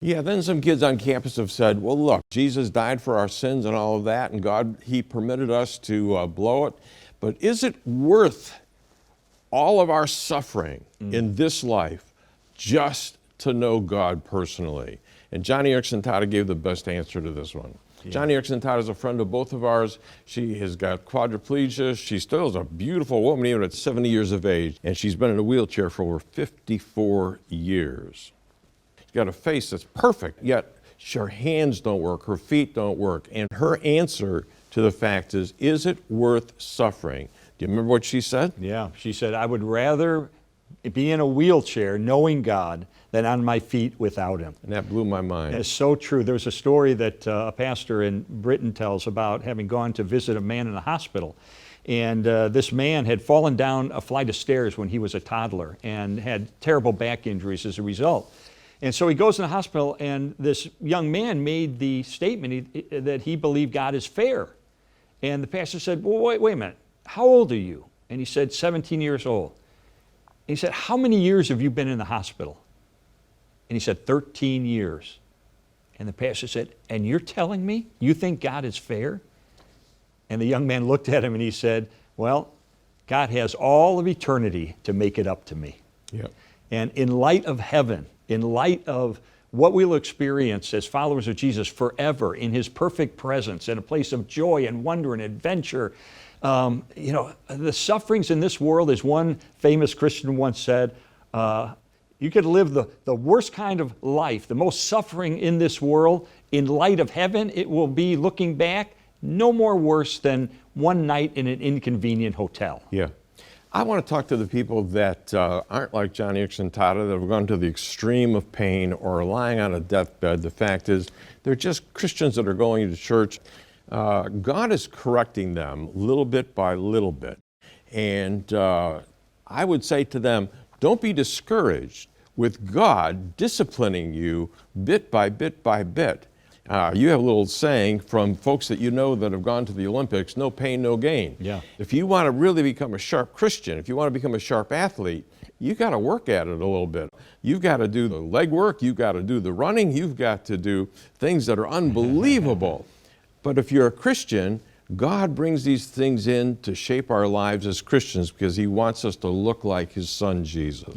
Yeah, then some kids on campus have said, well, look, Jesus died for our sins and all of that, and God, He permitted us to blow it. But is it worth all of our suffering in this life just to know God personally? And Joni Eareckson Tada gave the best answer to this one. Yeah. Joni Eareckson Tada is a friend of both of ours. She has got quadriplegia. She still is a beautiful woman, even at 70 years of age. And she's been in a wheelchair for over 54 years. She's got a face that's perfect, yet her hands don't work, her feet don't work. And her answer to the fact is it worth suffering? Do you remember what she said? Yeah, she said, I would rather be in a wheelchair knowing God than on my feet without Him. And that blew my mind. It's so true. There was a story that a pastor in Britain tells about having gone to visit a man in a hospital. And this man had fallen down a flight of stairs when he was a toddler and had terrible back injuries as a result. And so he goes in the hospital, and this young man made the statement that he believed God is fair. And the pastor said, well, wait a minute. How old are you? And he said, 17 years old. And he said, how many years have you been in the hospital? And he said, 13 years. And the pastor said, and you're telling me you think God is fair? And the young man looked at him and he said, well, God has all of eternity to make it up to me. Yep. And in light of heaven, in light of what we'll experience as followers of Jesus forever in His perfect presence, in a place of joy and wonder and adventure, the sufferings in this world, as one famous Christian once said, you could live the worst kind of life, the most suffering in this world. In light of heaven, it will be, looking back, no more worse than one night in an inconvenient hotel. Yeah. I want to talk to the people that aren't like Joni Eareckson Tada, that have gone to the extreme of pain or are lying on a deathbed. The fact is, they're just Christians that are going to church. God is correcting them little bit by little bit. And I would say to them, don't be discouraged with God disciplining you bit by bit by bit. You have a little saying from folks that you know that have gone to the Olympics, no pain, no gain. Yeah. If you want to really become a sharp Christian, if you want to become a sharp athlete, you got to work at it a little bit. You've got to do the leg work, you've got to do the running, you've got to do things that are unbelievable. But if you're a Christian, God brings these things in to shape our lives as Christians because He wants us to look like His Son, Jesus.